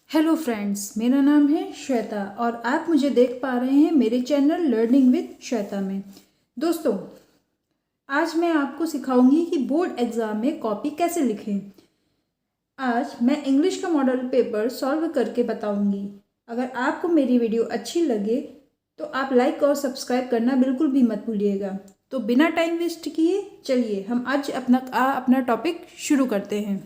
Hello friends, मेरा नाम है श्वेता और आप मुझे देख पा रहे हैं मेरे चैनल लर्निंग विद श्वेता में। दोस्तों, आज मैं आपको सिखाऊंगी कि बोर्ड एग्ज़ाम में कॉपी कैसे लिखें। आज मैं इंग्लिश का मॉडल पेपर सॉल्व करके बताऊंगी। अगर आपको मेरी वीडियो अच्छी लगे तो आप लाइक और सब्सक्राइब करना बिल्कुल भी मत भूलिएगा। तो बिना टाइम वेस्ट किए चलिए हम आज अपना टॉपिक शुरू करते हैं।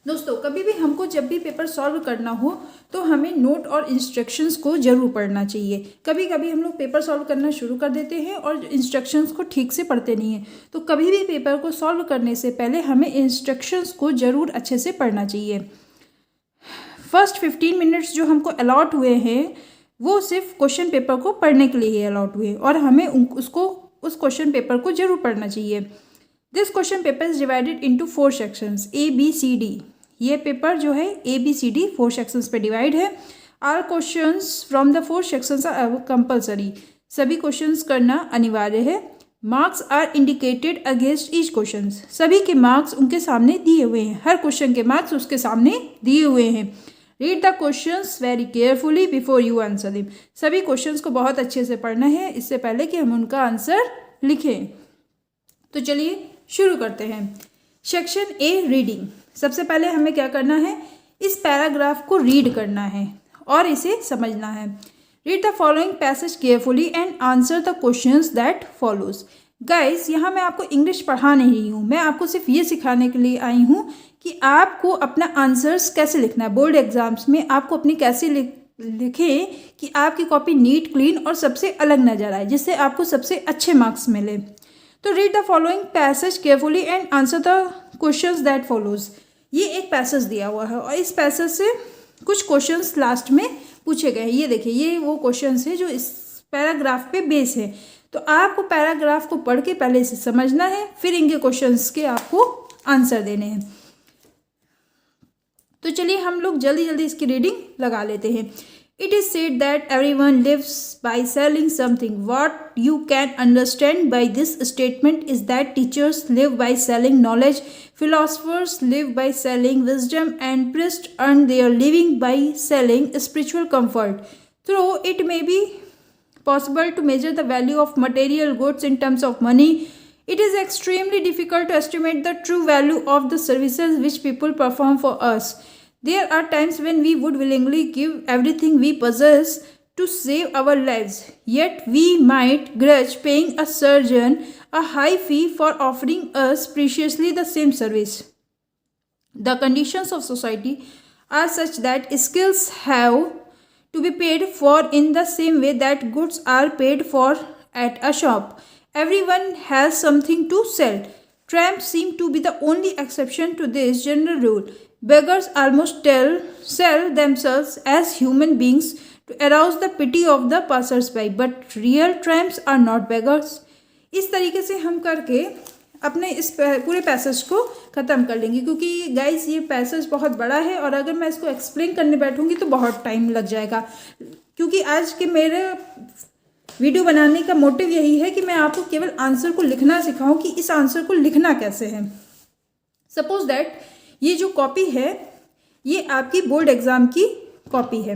दोस्तों, कभी भी हमको जब भी पेपर सॉल्व करना हो तो हमें नोट और इंस्ट्रक्शंस को ज़रूर पढ़ना चाहिए। कभी कभी हम लोग पेपर सॉल्व करना शुरू कर देते हैं और इंस्ट्रक्शंस को ठीक से पढ़ते नहीं हैं। तो कभी भी पेपर को सॉल्व करने से पहले हमें इंस्ट्रक्शंस को ज़रूर अच्छे से पढ़ना चाहिए। फर्स्ट 15 मिनट्स जो हमको अलॉट हुए हैं वो सिर्फ क्वेश्चन पेपर को पढ़ने के लिए ही अलॉट हुए और हमें उस क्वेश्चन पेपर को ज़रूर पढ़ना चाहिए। This question paper is divided into 4 sections ABCD। ये पेपर जो है ABCD 4 सेक्शंस पे डिवाइड है। All questions from the 4 sections are compulsory. सभी क्वेश्चंस करना अनिवार्य है। Marks are indicated against each question. सभी के मार्क्स उनके सामने दिए हुए हैं। हर क्वेश्चन के मार्क्स उसके सामने दिए हुए हैं। Read the questions very carefully before you answer them. सभी क्वेश्चंस को बहुत अच्छे से पढ़ना है इससे पहले कि हम उनका आंसर लिखें। तो चलिए शुरू करते हैं। Section A, reading. सबसे पहले हमें क्या करना है, इस पैराग्राफ को रीड करना है और इसे समझना है। Read the following passage carefully and answer the questions that follows. Guys, यहाँ मैं आपको इंग्लिश पढ़ा नहीं हूँ, मैं आपको सिर्फ ये सिखाने के लिए आई हूँ कि आपको अपना आंसर्स कैसे लिखना है। बोर्ड एग्जाम्स में आपको अपनी कैसे लिखें कि आपकी कॉपी नीट, क्लीन और सबसे अलग नजर आए, जिससे आपको सबसे अच्छे मार्क्स मिले। तो read the following passage carefully and answer the questions that follows. ये एक पैसेज दिया हुआ है और इस पैसेज से कुछ क्वेश्चंस लास्ट में पूछे गए हैं। ये देखिए, ये वो क्वेश्चंस है जो इस पैराग्राफ पे बेस है। तो आपको पैराग्राफ को पढ़ के पहले इसे समझना है, फिर इनके क्वेश्चंस के आपको आंसर देने हैं। तो चलिए हम लोग जल्दी जल्दी इसकी रीडिंग लगा लेते हैं। It is said that everyone lives by selling something. What you can understand by this statement is that teachers live by selling knowledge, philosophers live by selling wisdom, and priests earn their living by selling spiritual comfort. Though it may be possible to measure the value of material goods in terms of money, it is extremely difficult to estimate the true value of the services which people perform for us. There are times when we would willingly give everything we possess to save our lives, yet we might grudge paying a surgeon a high fee for offering us preciously the same service. The conditions of society are such that skills have to be paid for in the same way that goods are paid for at a shop. Everyone has something to sell. Tramps seem to be the only exception to this general rule. Beggars almost sell themselves as human beings to arouse the pity of the passers-by, but real tramps are not beggars. इस तरीके से हम करके अपने इस पूरे passage को ख़त्म कर लेंगे, क्योंकि गाइस ये पैसेज बहुत बड़ा है और अगर मैं इसको एक्सप्लेन करने बैठूंगी तो बहुत टाइम लग जाएगा। क्योंकि आज के मेरे वीडियो बनाने का मोटिव यही है कि मैं आपको केवल आंसर को लिखना सिखाऊं कि इस आंसर को लिखना कैसे है। सपोज दैट ये जो कॉपी है ये आपकी बोर्ड एग्जाम की कॉपी है,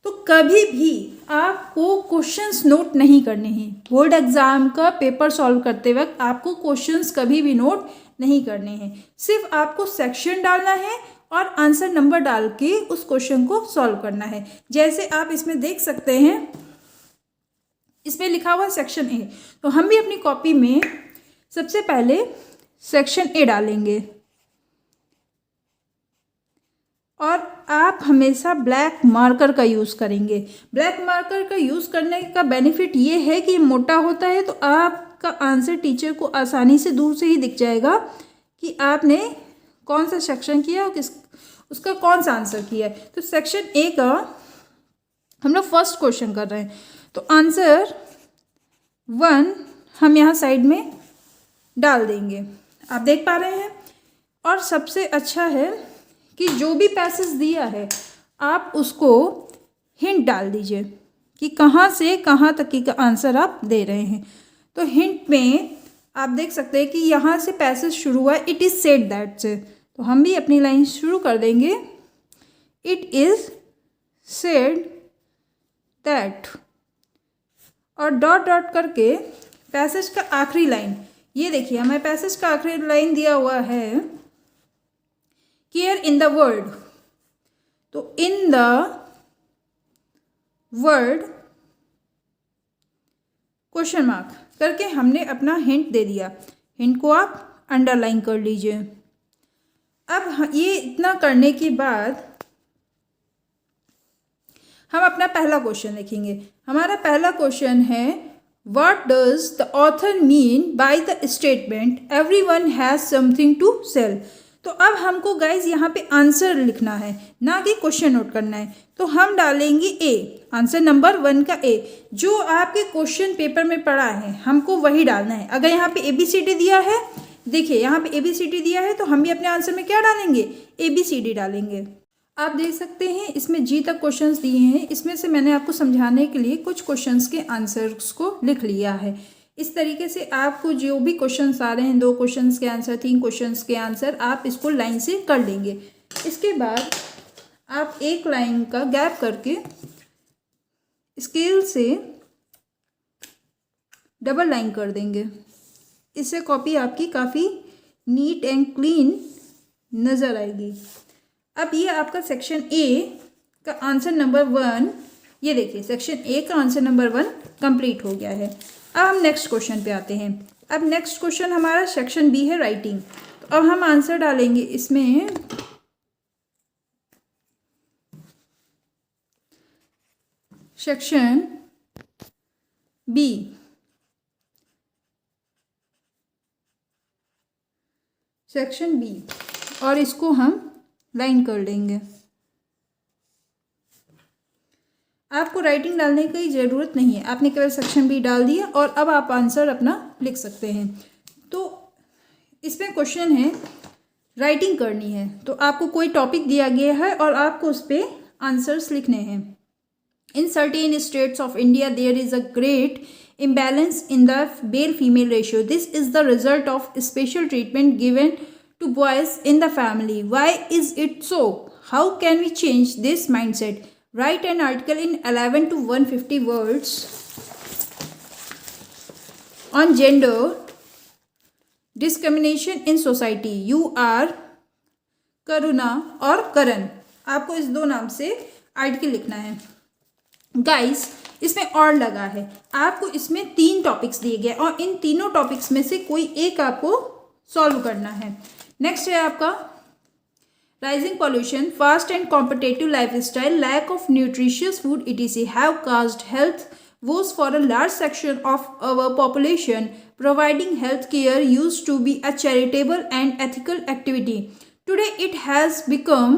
तो कभी भी आपको क्वेश्चंस नोट नहीं करने हैं। बोर्ड एग्जाम का पेपर सॉल्व करते वक्त आपको क्वेश्चंस कभी भी नोट नहीं करने हैं। सिर्फ आपको सेक्शन डालना है और आंसर नंबर डाल के उस क्वेश्चन को सॉल्व करना है। जैसे आप इसमें देख सकते हैं, इसमें लिखा हुआ सेक्शन A, तो हम भी अपनी कॉपी में सबसे पहले सेक्शन A डालेंगे और आप हमेशा ब्लैक मार्कर का यूज़ करेंगे। ब्लैक मार्कर का यूज़ करने का बेनिफिट ये है कि मोटा होता है तो आपका आंसर टीचर को आसानी से दूर से ही दिख जाएगा कि आपने कौन सा सेक्शन किया और उसका कौन सा आंसर किया है। तो सेक्शन A का हम लोग फर्स्ट क्वेश्चन कर रहे हैं, तो आंसर 1 हम यहाँ साइड में डाल देंगे, आप देख पा रहे हैं। और सबसे अच्छा है कि जो भी पैसेज दिया है आप उसको हिंट डाल दीजिए कि कहाँ से कहाँ तक की का आंसर आप दे रहे हैं। तो हिंट में आप देख सकते हैं कि यहाँ से पैसेज शुरू हुआ, इट इज़ सेड दैट से, तो हम भी अपनी लाइन शुरू कर देंगे। इट इज़ सेड दैट, और डॉट डॉट करके पैसेज का आखिरी लाइन, ये देखिए हमें पैसेज का आखिरी लाइन दिया हुआ है केयर इन द वर्ल्ड, तो in the world question mark करके हमने अपना हिंट दे दिया। हिंट को आप अंडरलाइन कर लीजिए। अब ये इतना करने के बाद हम अपना पहला क्वेश्चन लिखेंगे। हमारा पहला क्वेश्चन है what does the author mean by the statement everyone has something to sell. तो अब हमको गाइज यहाँ पे आंसर लिखना है, ना कि क्वेश्चन नोट करना है। तो हम डालेंगे ए, आंसर नंबर 1 का ए, जो आपके क्वेश्चन पेपर में पड़ा है हमको वही डालना है। अगर यहाँ पे ABCD दिया है, देखिए यहाँ पे ABCD दिया है, तो हम भी अपने आंसर में क्या डालेंगे, ABCD डालेंगे। आप देख सकते हैं इसमें G तक क्वेश्चंस दिए हैं। इसमें से मैंने आपको समझाने के लिए कुछ क्वेश्चंस के आंसर्स को लिख लिया है। इस तरीके से आपको जो भी क्वेश्चंस आ रहे हैं, 2 क्वेश्चंस के आंसर, 3 क्वेश्चंस के आंसर, आप इसको लाइन से कर लेंगे। इसके बाद आप एक लाइन का गैप करके स्केल से डबल लाइन कर देंगे। इससे कॉपी आपकी काफ़ी नीट एंड क्लीन नज़र आएगी। अब ये आपका सेक्शन ए का आंसर नंबर 1, ये देखिए सेक्शन ए का आंसर नंबर 1 कंप्लीट हो गया है। अब हम नेक्स्ट क्वेश्चन पे आते हैं। अब नेक्स्ट क्वेश्चन हमारा सेक्शन बी है राइटिंग। तो अब हम आंसर डालेंगे इसमें सेक्शन बी, सेक्शन बी, और इसको हम लाइन कर लेंगे। आपको राइटिंग डालने की ज़रूरत नहीं है, आपने केवल सेक्शन बी डाल दिया और अब आप आंसर अपना लिख सकते हैं। तो इसमें क्वेश्चन है राइटिंग करनी है, तो आपको कोई टॉपिक दिया गया है और आपको उस पर आंसर्स लिखने हैं। In certain states of India there is a great imbalance in the male-female ratio. This is the result of special treatment given to boys in the family. Why is it so? How can we change this mindset? Write an article in 11 to 150 words on gender discrimination in society. You are करुणा और करण, आपको इस 2 नाम से article लिखना है। Guys इसमें और लगा है, आपको इसमें 3 टॉपिक्स दिए गए और इन तीनों टॉपिक्स में से कोई एक आपको सॉल्व करना है। नेक्स्ट है आपका rising pollution, fast and competitive lifestyle, lack of nutritious food etc have caused health woes for a large section of our population. Providing health care used to be a charitable and ethical activity. Today it has become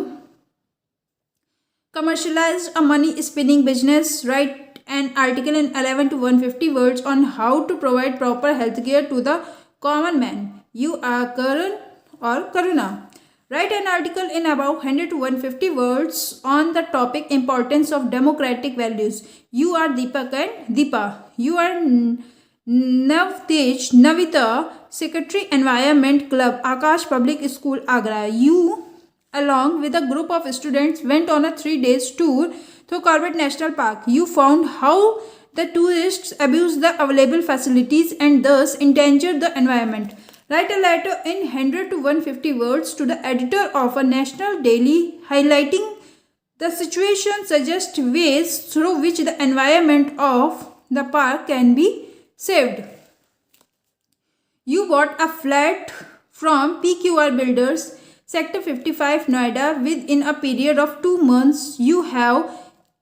commercialized, a money spinning business. Write an article in 11 to 150 words on how to provide proper health care to the common man. You are Karan or Karuna. Write an article in about 100 to 150 words on the topic importance of democratic values. You are Deepak and Deepa. You are Navtej, Navita, Secretary Environment Club, Akash Public School, Agra. You along with a group of students went on a 3 days tour through Corbett National Park. You found how the tourists abuse the available facilities and thus endanger the environment. Write a letter in 100 to 150 words to the editor of a national daily highlighting the situation, suggest ways through which the environment of the park can be saved. You bought a flat from PQR Builders, Sector 55, Noida. Within a period of 2 months, you have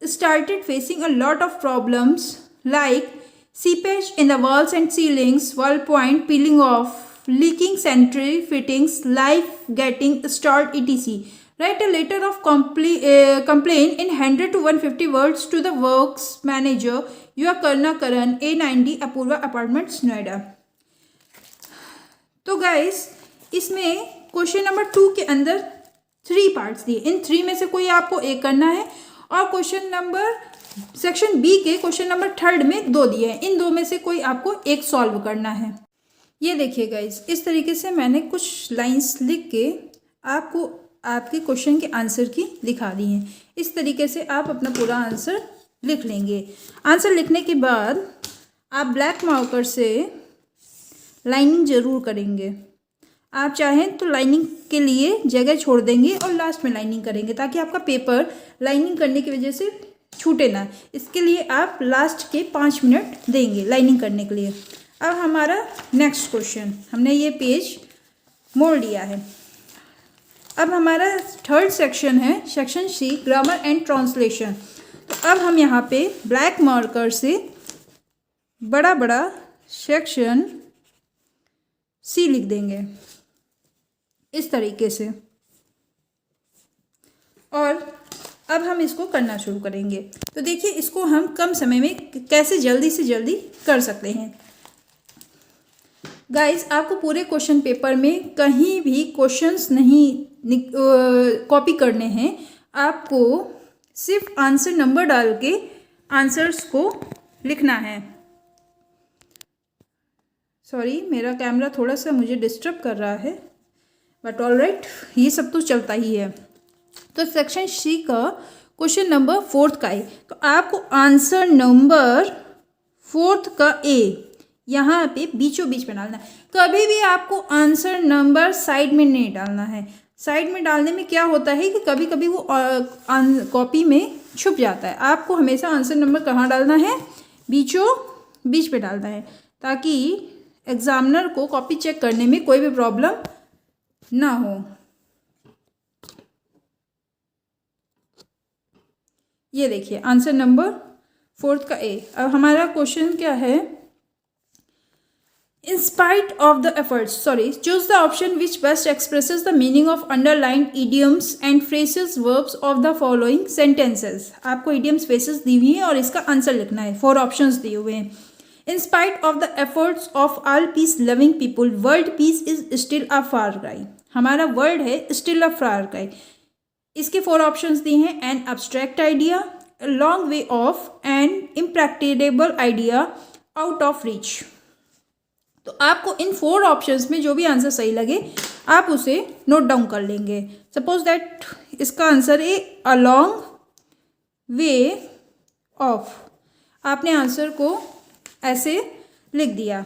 started facing a lot of problems like seepage in the walls and ceilings, wall point peeling off, leaking sanitary fittings, life getting stalled etc. Write a letter of complaint in 100 to 150 words to the works manager. You are Karna Karan, A90 Apurva Apartments, Noida. तो guys इसमें question number 2 के अंदर 3 parts दिए, इन 3 में से कोई आपको एक करना है और क्वेश्चन नंबर सेक्शन बी के क्वेश्चन नंबर 3 में 2 दिए हैं, इन 2 में से कोई आपको एक सॉल्व करना है। ये देखिए गाइस इस तरीके से मैंने कुछ लाइंस लिख के आपको आपके क्वेश्चन के आंसर की दिखा दी हैं। इस तरीके से आप अपना पूरा आंसर लिख लेंगे। आंसर लिखने के बाद आप ब्लैक मार्कर से लाइनिंग ज़रूर करेंगे। आप चाहें तो लाइनिंग के लिए जगह छोड़ देंगे और लास्ट में लाइनिंग करेंगे, ताकि आपका पेपर लाइनिंग करने की वजह से छूटे ना। इसके लिए आप लास्ट के 5 मिनट देंगे लाइनिंग करने के लिए। अब हमारा नेक्स्ट क्वेश्चन, हमने ये पेज मोड़ लिया है। अब हमारा थर्ड सेक्शन है section C, grammar and translation. तो अब हम यहाँ पे ब्लैक मार्कर से बड़ा बड़ा सेक्शन सी लिख देंगे इस तरीके से, और अब हम इसको करना शुरू करेंगे। तो देखिए इसको हम कम समय में कैसे जल्दी से जल्दी कर सकते हैं। गाइस, आपको पूरे क्वेश्चन पेपर में कहीं भी क्वेश्चंस नहीं कॉपी करने हैं। आपको सिर्फ आंसर नंबर डाल के आंसर्स को लिखना है। सॉरी, मेरा कैमरा थोड़ा सा मुझे डिस्टर्ब कर रहा है, बट ऑल राइट, ये सब तो चलता ही है। तो सेक्शन सी का क्वेश्चन नंबर 4 का है। तो आपको आंसर नंबर 4 का ए यहाँ पे बीचों बीच में डालना है। कभी भी आपको आंसर नंबर साइड में नहीं डालना है। साइड में डालने में क्या होता है कि कभी कभी वो कॉपी में छुप जाता है। आपको हमेशा आंसर नंबर कहाँ डालना है? बीचों बीच पे डालना है, ताकि एग्जामिनर को कॉपी चेक करने में कोई भी प्रॉब्लम ना हो। ये देखिए आंसर नंबर 4 का ए। अब हमारा क्वेश्चन क्या है? In spite of the efforts, choose the option which best expresses the meaning of underlined idioms and phrases, verbs of the following sentences. आपको idioms, phrases दी हुई हैं और इसका आंसर लिखना है। 4 options दिए हुए हैं। In spite of the efforts of all peace-loving people, world peace is still a far cry. हमारा word है still a far cry. इसके 4 options दिए हैं। An abstract idea, a long way off, an impracticable idea, out of reach. तो आपको इन 4 options में जो भी आंसर सही लगे आप उसे नोट डाउन कर लेंगे। सपोज दैट इसका आंसर है अ लॉन्ग वे ऑफ। आपने आंसर को ऐसे लिख दिया।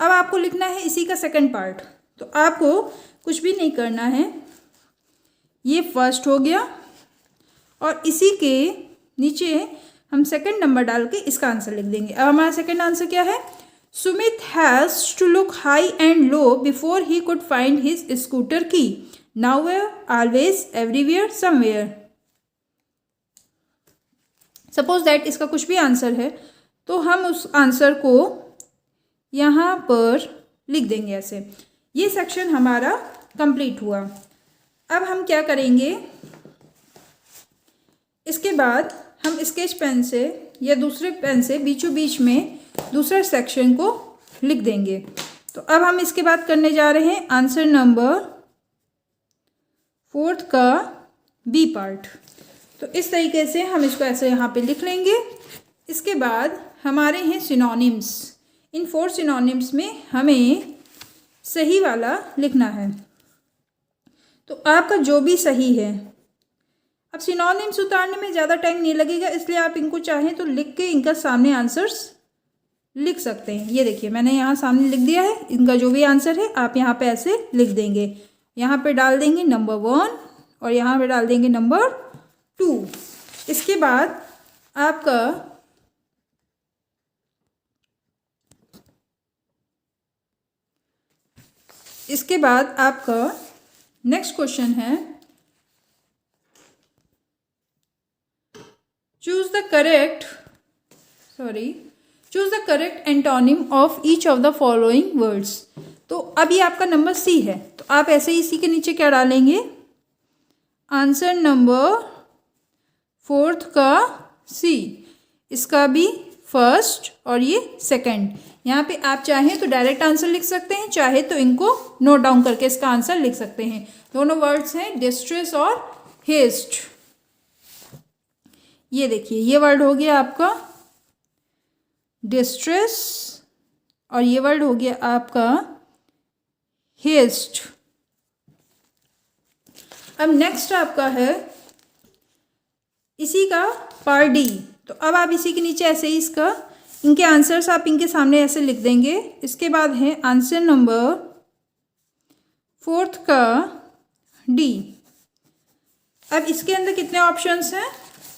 अब आपको लिखना है इसी का सेकंड पार्ट। तो आपको कुछ भी नहीं करना है, ये फर्स्ट हो गया और इसी के नीचे हम सेकंड नंबर डाल के इसका आंसर लिख देंगे। अब हमारा सेकंड आंसर क्या है? Sumit has to look high and low before he could find his scooter key. Nowhere, always, everywhere, somewhere. Suppose that इसका कुछ भी आंसर है तो हम उस आंसर को यहाँ पर लिख देंगे ऐसे। ये सेक्शन हमारा कंप्लीट हुआ। अब हम क्या करेंगे? इसके बाद हम स्केच पेन से या दूसरे पेन से बीचों बीच में दूसरे सेक्शन को लिख देंगे। तो अब हम इसके बाद करने जा रहे हैं आंसर नंबर 4 का बी पार्ट। तो इस तरीके से हम इसको ऐसे यहाँ पे लिख लेंगे। इसके बाद हमारे हैं सिनोनिम्स। इन 4 सिनोनिम्स में हमें सही वाला लिखना है। तो आपका जो भी सही है, अब सिनोनिम्स उतारने में ज़्यादा टाइम नहीं लगेगा, इसलिए आप इनको चाहें तो लिख के इनका सामने आंसर्स लिख सकते हैं। ये देखिए मैंने यहाँ सामने लिख दिया है। इनका जो भी आंसर है आप यहाँ पे ऐसे लिख देंगे। यहाँ पे डाल देंगे नंबर 1 और यहाँ पे डाल देंगे नंबर 2। इसके बाद आपका नेक्स्ट क्वेश्चन है, choose the correct antonym of each of the following words. तो अब ये आपका नंबर सी है, तो आप ऐसे ही सी के नीचे क्या डालेंगे? आंसर नंबर 4 का सी। इसका भी फर्स्ट और ये सेकंड। यहाँ पे आप चाहें तो डायरेक्ट आंसर लिख सकते हैं, चाहे तो इनको नोट डाउन करके इसका आंसर लिख सकते हैं। दोनों वर्ड्स हैं डिस्ट्रेस और हेस्ट। ये देखिए ये वर्ड हो गया आपका डिस्ट्रेस और ये वर्ड हो गया आपका हेस्ट। अब नेक्स्ट आपका है इसी का पार्ट डी। तो अब आप इसी के नीचे ऐसे ही इसका इनके आंसर्स आप इनके सामने ऐसे लिख देंगे। इसके बाद है आंसर नंबर 4 का डी। अब इसके अंदर कितने ऑप्शंस हैं?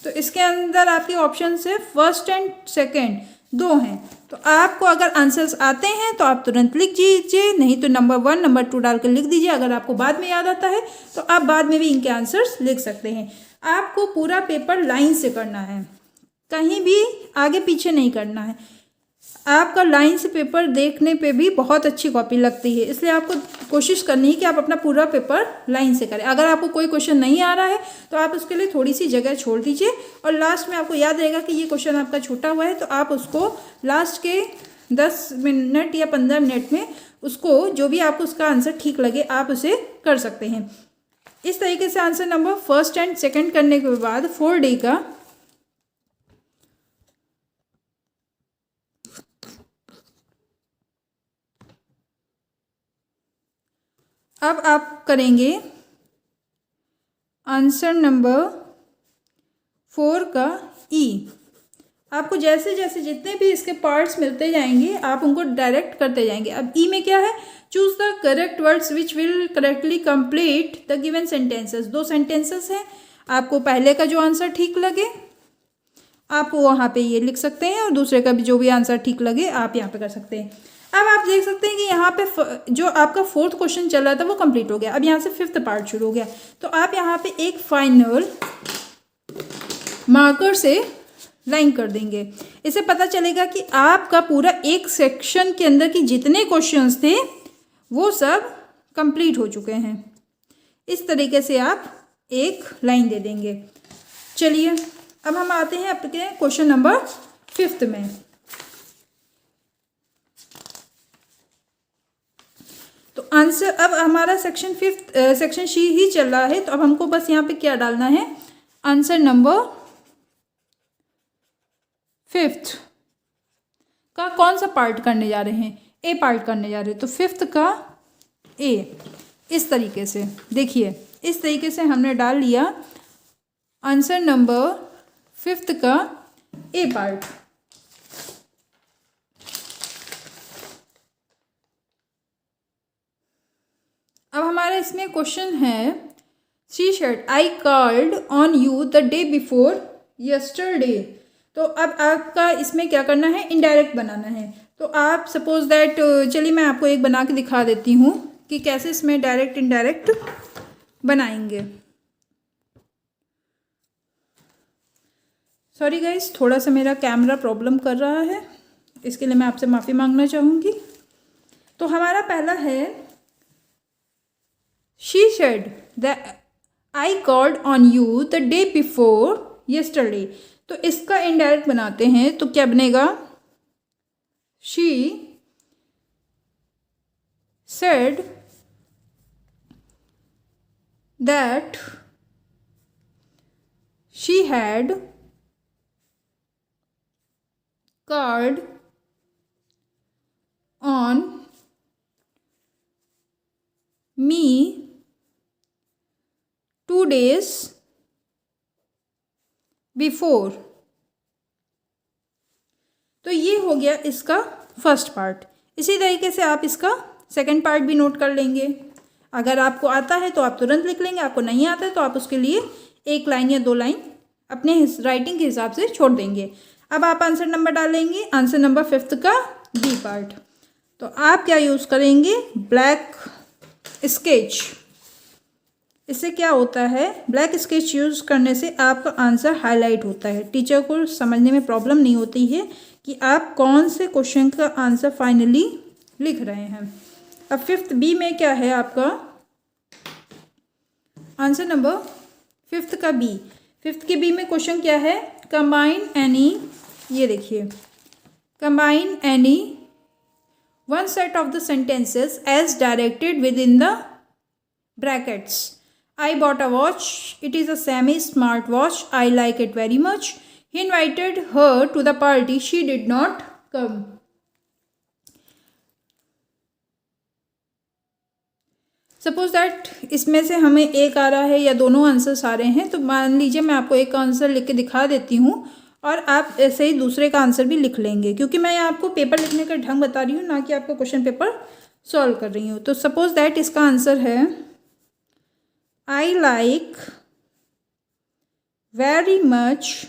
तो इसके अंदर आपके ऑप्शंस है फर्स्ट एंड सेकंड, 2 हैं। तो आपको अगर आंसर्स आते हैं तो आप तुरंत लिख दीजिए, नहीं तो नंबर 1 नंबर 2 डालकर लिख दीजिए। अगर आपको बाद में याद आता है तो आप बाद में भी इनके आंसर्स लिख सकते हैं। आपको पूरा पेपर लाइन से करना है, कहीं भी आगे पीछे नहीं करना है। आपका लाइन से पेपर देखने पे भी बहुत अच्छी कॉपी लगती है, इसलिए आपको कोशिश करनी है कि आप अपना पूरा पेपर लाइन से करें। अगर आपको कोई क्वेश्चन नहीं आ रहा है तो आप उसके लिए थोड़ी सी जगह छोड़ दीजिए और लास्ट में आपको याद रहेगा कि ये क्वेश्चन आपका छूटा हुआ है, तो आप उसको लास्ट के 10 मिनट या 15 मिनट में उसको जो भी आपको उसका आंसर ठीक लगे आप उसे कर सकते हैं। इस तरीके से answer number first and second करने के बाद 4D का अब आप करेंगे आंसर नंबर 4 का ई। आपको जैसे जैसे जितने भी इसके पार्ट्स मिलते जाएंगे आप उनको डायरेक्ट करते जाएंगे। अब ई में क्या है? Choose the correct words which will correctly complete the given sentences. 2 sentences हैं, आपको पहले का जो आंसर ठीक लगे आप वहाँ पे ये लिख सकते हैं और दूसरे का भी जो भी आंसर ठीक लगे आप यहाँ पे कर सकते हैं। अब आप देख सकते हैं कि यहाँ पे जो आपका 4th क्वेश्चन चल रहा था वो कंप्लीट हो गया। अब यहाँ से 5th पार्ट शुरू हो गया। तो आप यहाँ पे एक फाइनल मार्कर से लाइन कर देंगे। इससे पता चलेगा कि आपका पूरा एक सेक्शन के अंदर की जितने क्वेश्चंस थे वो सब कंप्लीट हो चुके हैं। इस तरीके से आप एक लाइन दे देंगे। चलिए अब हम आते हैं आपके क्वेश्चन नंबर 5th में। तो आंसर अब हमारा सेक्शन सी ही चल रहा है, तो अब हमको बस यहाँ पे क्या डालना है? आंसर नंबर 5th का कौन सा पार्ट करने जा रहे हैं? ए पार्ट करने जा रहे हैं। तो 5th का ए। इस तरीके से देखिए, इस तरीके से हमने डाल लिया आंसर नंबर 5th का ए पार्ट। अब हमारा इसमें क्वेश्चन है she said I called on you the day before yesterday. तो अब आपका इसमें क्या करना है? इनडायरेक्ट बनाना है। तो आप सपोज दैट, चलिए मैं आपको एक बना के दिखा देती हूँ कि कैसे इसमें डायरेक्ट इनडायरेक्ट बनाएंगे। सॉरी गाइस, थोड़ा सा मेरा कैमरा प्रॉब्लम कर रहा है, इसके लिए मैं आपसे माफ़ी मांगना चाहूँगी। तो हमारा पहला है she said that I called on you the day before yesterday. तो इसका इनडायरेक्ट बनाते हैं तो क्या बनेगा? She said that she had called on me 2 days before। तो ये हो गया इसका फर्स्ट पार्ट। इसी तरीके से आप इसका सेकंड पार्ट भी नोट कर लेंगे। अगर आपको आता है तो आप तुरंत लिख लेंगे, आपको नहीं आता है तो आप उसके लिए 1 लाइन या 2 लाइन अपने राइटिंग के हिसाब से छोड़ देंगे। अब आप आंसर नंबर डालेंगे, आंसर नंबर 5th का बी पार्ट। तो आप क्या यूज़ करेंगे? Black sketch. इससे क्या होता है? ब्लैक स्केच यूज़ करने से आपका आंसर हाईलाइट होता है। टीचर को समझने में प्रॉब्लम नहीं होती है कि आप कौन से क्वेश्चन का आंसर फाइनली लिख रहे हैं। अब 5th बी में क्या है आपका? आंसर नंबर 5th का बी। 5th के बी में क्वेश्चन क्या है? कंबाइन एनी, ये देखिए, combine any one set of the sentences as directed within the brackets. I bought a watch, it is a semi smart watch, I like it very much, he invited her to the party, she did not come. Suppose that इसमें से हमें एक आ रहा है या दोनों answers आ रहे हैं, तो मान लीजिए मैं आपको एक आंसर लिख के दिखा देती हूँ और आप ऐसे ही दूसरे का आंसर भी लिख लेंगे, क्योंकि मैं आपको पेपर लिखने का ढंग बता रही हूँ, ना कि आपको क्वेश्चन पेपर सॉल्व कर रही हूँ। तो सपोज दैट इसका आंसर है I like very much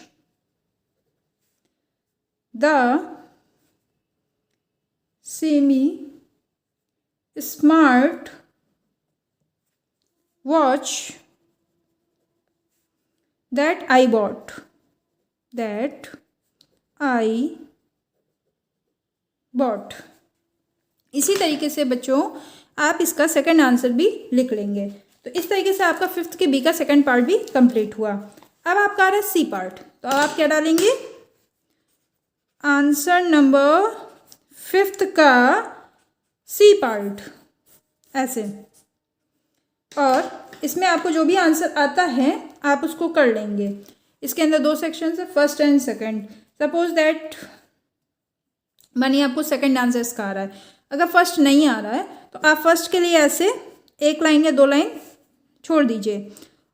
the semi smart watch that I bought. इसी तरीके से बच्चों आप इसका सेकंड आंसर भी लिख लेंगे। तो इस तरीके से आपका फिफ्थ के बी का सेकंड पार्ट भी कंप्लीट हुआ। अब आपका आ रहा है सी पार्ट, तो आप क्या डालेंगे, आंसर नंबर फिफ्थ का सी पार्ट ऐसे, और इसमें आपको जो भी आंसर आता है आप उसको कर लेंगे। इसके अंदर दो सेक्शन है, first and second. Suppose that मानिए आपको सेकंड आंसर इसका आ रहा है, अगर फर्स्ट नहीं आ रहा है तो आप फर्स्ट के लिए ऐसे एक लाइन या दो लाइन छोड़ दीजिए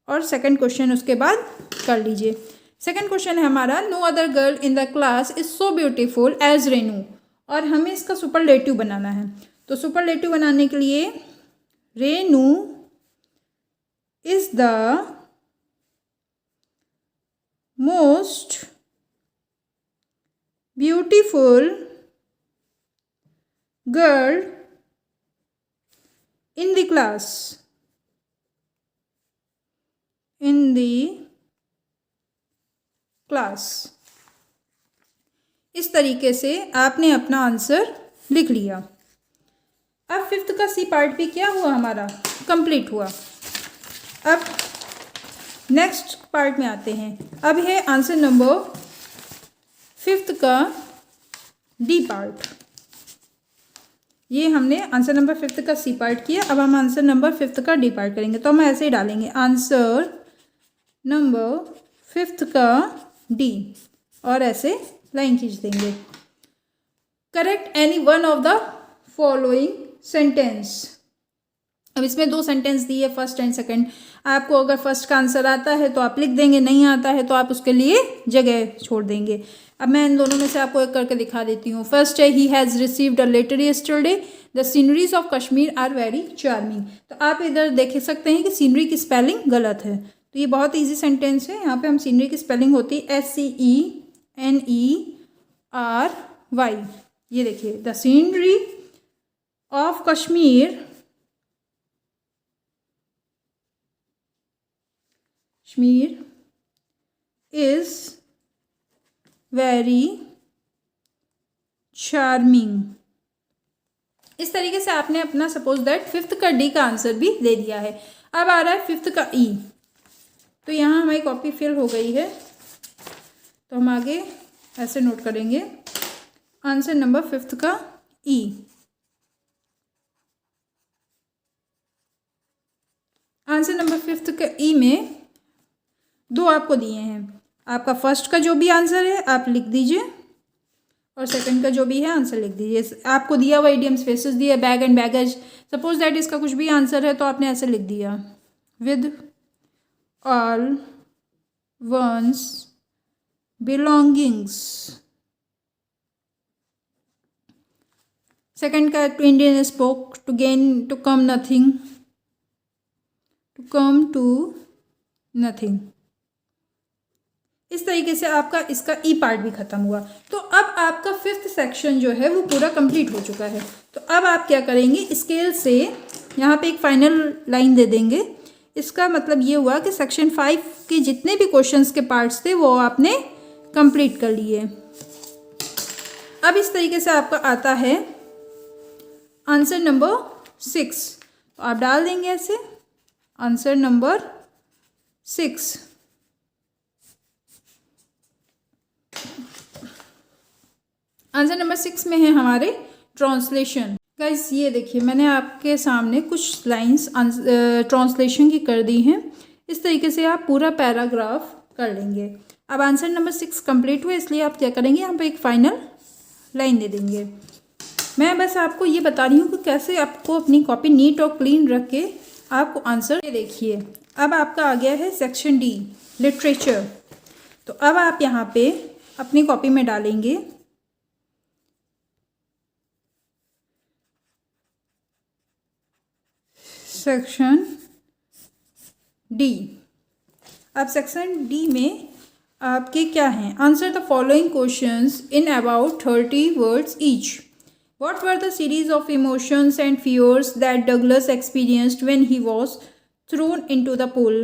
और सेकंड क्वेश्चन उसके बाद कर लीजिए। सेकंड क्वेश्चन है हमारा, no other girl in the class is so beautiful as Renu, और हमें इसका सुपरलेटिव बनाना है। तो सुपरलेटिव बनाने के लिए Renu is the most beautiful girl in the class. इस तरीके से आपने अपना आंसर लिख लिया। अब फिफ्थ का सी पार्ट भी क्या हुआ हमारा, कंप्लीट हुआ। अब नेक्स्ट पार्ट में आते हैं। अब है आंसर नंबर फिफ्थ का डी पार्ट। ये हमने आंसर नंबर फिफ्थ का सी पार्ट किया, अब हम आंसर नंबर फिफ्थ का डी पार्ट करेंगे। तो हम ऐसे ही डालेंगे आंसर नंबर फिफ्थ का डी और ऐसे लाइन खींच देंगे। Correct any one of the following sentence. अब इसमें दो सेंटेंस दिए, फर्स्ट एंड सेकंड। आपको अगर फर्स्ट का आंसर आता है तो आप लिख देंगे, नहीं आता है तो आप उसके लिए जगह छोड़ देंगे। अब मैं इन दोनों में से आपको एक करके दिखा देती हूँ। फर्स्ट है, he has received a letter yesterday, the sceneries of Kashmir are very charming. तो आप इधर देख सकते हैं कि सीनरी की स्पेलिंग गलत है, तो ये बहुत ईजी सेंटेंस है। यहाँ पे हम सीनरी की स्पेलिंग होती है SCENERY। ये देखिए, the scenery of Kashmir is very charming। इस तरीके से आपने अपना सपोज दैट फिफ्थ का डी का आंसर भी दे दिया है। अब आ रहा है फिफ्थ का ई। तो यहाँ हमारी कॉपी फिल हो गई है, तो हम आगे ऐसे नोट करेंगे आंसर नंबर फिफ्थ का ई। आंसर नंबर फिफ्थ का ई में दो आपको दिए हैं। आपका फर्स्ट का जो भी आंसर है आप लिख दीजिए और सेकंड का जो भी है आंसर लिख दीजिए। आपको दिया हुआ इडियम स्पेसेस दिया, bag and baggage. Suppose that इसका कुछ भी आंसर है तो आपने ऐसे लिख दिया, with all ones belongings. Second का, to Indian spoke, to gain, to come nothing, to come to nothing. इस तरीके से आपका इसका ई पार्ट भी खत्म हुआ। तो अब आपका फिफ्थ सेक्शन जो है वो पूरा कंप्लीट हो चुका है। तो अब आप क्या करेंगे, स्केल से यहाँ पे एक फाइनल लाइन दे देंगे। इसका मतलब ये हुआ कि सेक्शन 5 के जितने भी क्वेश्चंस के पार्ट्स थे वो आपने कंप्लीट कर लिए। अब इस तरीके से आपका आता है आंसर नंबर 6। तो आप डाल देंगे ऐसे आंसर नंबर 6। आंसर नंबर 6 में है हमारे ट्रांसलेशन। गाइस ये देखिए, मैंने आपके सामने कुछ लाइंस ट्रांसलेशन की कर दी हैं। इस तरीके से आप पूरा पैराग्राफ कर लेंगे। अब आंसर नंबर 6 कंप्लीट हुआ, इसलिए आप क्या करेंगे, यहाँ पे एक फाइनल लाइन दे देंगे। मैं बस आपको ये बता रही हूँ कि कैसे आपको अपनी कॉपी नीट और क्लीन रख के आपको आंसर ये देखिए। अब आपका आ गया है सेक्शन डी लिटरेचर। तो अब आप यहाँ पे अपनी कॉपी में डालेंगे सेक्शन डी। अब सेक्शन डी में आपके क्या हैं? Answer the following questions in about 30 words each. What were the series of emotions and fears that Douglas experienced when he was thrown into the pool?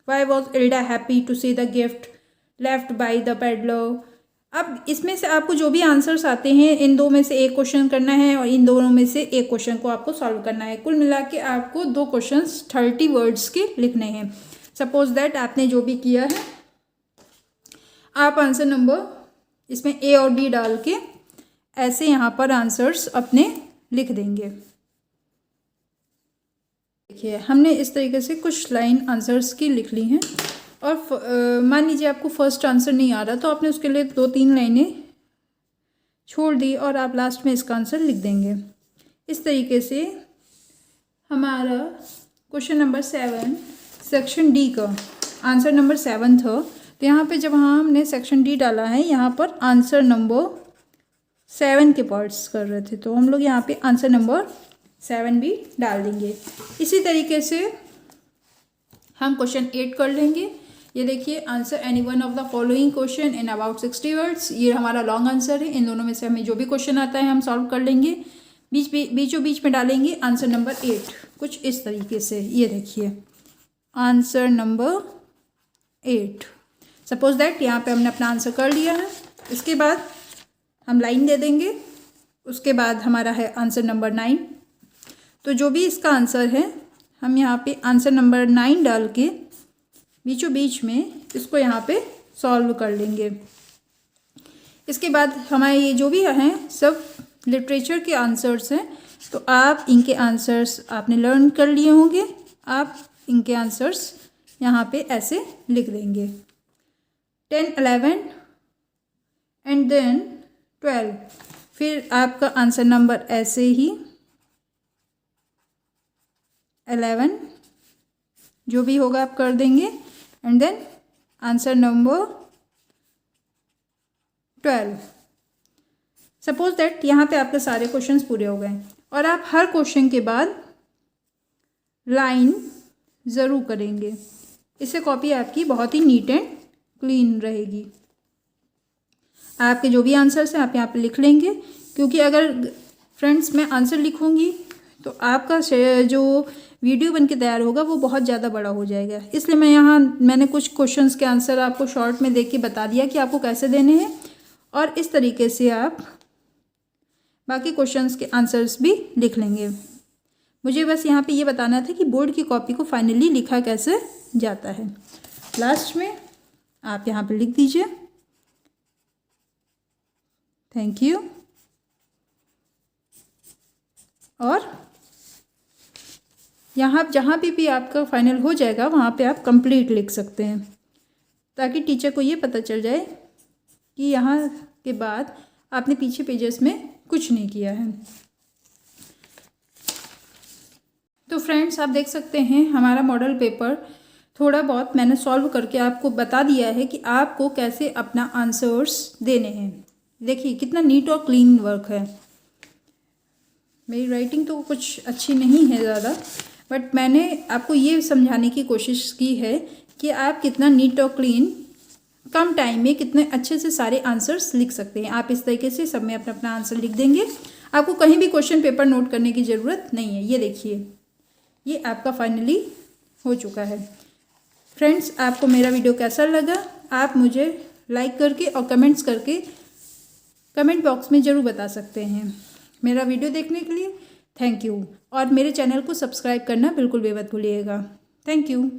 Why was Ilda happy to see the gift left by the peddler? अब इसमें से आपको जो भी answers आते हैं, इन दो में से एक क्वेश्चन करना है और इन दोनों में से एक क्वेश्चन को आपको सॉल्व करना है। कुल मिला के आपको 2 क्वेश्चंस 30 वर्ड्स के लिखने हैं। सपोज दैट आपने जो भी किया है, आप आंसर नंबर इसमें ए और बी डाल के ऐसे यहाँ पर आंसर्स अपने लिख देंगे। देखिए हमने इस तरीके से कुछ लाइन आंसर्स की लिख ली हैं। और मान लीजिए आपको फर्स्ट आंसर नहीं आ रहा तो आपने उसके लिए 2-3 लाइनें छोड़ दी और आप लास्ट में इसका आंसर लिख देंगे। इस तरीके से हमारा क्वेश्चन नंबर 7 सेक्शन डी का आंसर नंबर 7 था। तो यहाँ पे जब हमने सेक्शन डी डाला है, यहाँ पर आंसर नंबर 7 के पार्ट्स कर रहे थे तो हम लोग यहाँ पे आंसर नंबर 7 भी डाल देंगे। इसी तरीके से हम क्वेश्चन 8 कर लेंगे। ये देखिए, answer any one of the following question in about 60 words. ये हमारा लॉन्ग आंसर है। इन दोनों में से हमें जो भी क्वेश्चन आता है हम सॉल्व कर लेंगे। बीचों बीच में डालेंगे आंसर नंबर 8 कुछ इस तरीके से। ये देखिए आंसर नंबर 8। सपोज दैट यहाँ पे हमने अपना आंसर कर लिया है। इसके बाद हम लाइन दे देंगे। उसके बाद हमारा है आंसर नंबर 9। तो जो भी इसका आंसर है हम यहाँ पे आंसर नंबर 9 डाल के बीचों बीच में इसको यहाँ पे सॉल्व कर लेंगे। इसके बाद हमारे ये जो भी हैं सब लिटरेचर के आंसर्स हैं। तो आप इनके आंसर्स आपने लर्न कर लिए होंगे। आप इनके आंसर्स यहाँ पे ऐसे लिख देंगे 10, 11 एंड देन 12। फिर आपका आंसर नंबर ऐसे ही 11 जो भी होगा आप कर देंगे and then answer number 12। Suppose that यहाँ पे आपके सारे क्वेश्चंस पूरे हो गए और आप हर क्वेश्चन के बाद लाइन ज़रूर करेंगे। इससे कॉपी आपकी बहुत ही नीट एंड क्लीन रहेगी। आपके जो भी आंसर्स हैं आप यहाँ पे लिख लेंगे, क्योंकि अगर फ्रेंड्स मैं आंसर लिखूँगी तो आपका जो वीडियो बनके तैयार होगा वो बहुत ज़्यादा बड़ा हो जाएगा। इसलिए मैंने कुछ क्वेश्चंस के आंसर आपको शॉर्ट में देख के बता दिया कि आपको कैसे देने हैं और इस तरीके से आप बाकी क्वेश्चंस के आंसर्स भी लिख लेंगे। मुझे बस यहाँ पे ये बताना था कि बोर्ड की कॉपी को फाइनली लिखा कैसे जाता है। लास्ट में आप यहाँ पे लिख दीजिए थैंक यू और यहाँ जहाँ भी आपका फाइनल हो जाएगा वहाँ पे आप कंप्लीट लिख सकते हैं, ताकि टीचर को ये पता चल जाए कि यहाँ के बाद आपने पीछे पेजेस में कुछ नहीं किया है। तो फ्रेंड्स आप देख सकते हैं हमारा मॉडल पेपर थोड़ा बहुत मैंने सॉल्व करके आपको बता दिया है कि आपको कैसे अपना आंसर्स देने हैं। देखिए कितना नीट और क्लीन वर्क है। मेरी राइटिंग तो कुछ अच्छी नहीं है ज़्यादा, बट मैंने आपको ये समझाने की कोशिश की है कि आप कितना नीट और क्लीन कम टाइम में कितने अच्छे से सारे आंसर्स लिख सकते हैं। आप इस तरीके से सब में अपना अपना आंसर लिख देंगे। आपको कहीं भी क्वेश्चन पेपर नोट करने की ज़रूरत नहीं है। ये देखिए ये आपका फाइनली हो चुका है। फ्रेंड्स आपको मेरा वीडियो कैसा लगा आप मुझे लाइक करके और कमेंट्स करके कमेंट बॉक्स में ज़रूर बता सकते हैं। मेरा वीडियो देखने के लिए थैंक यू और मेरे चैनल को सब्सक्राइब करना बिल्कुल भी मत भूलिएगा। Thank you.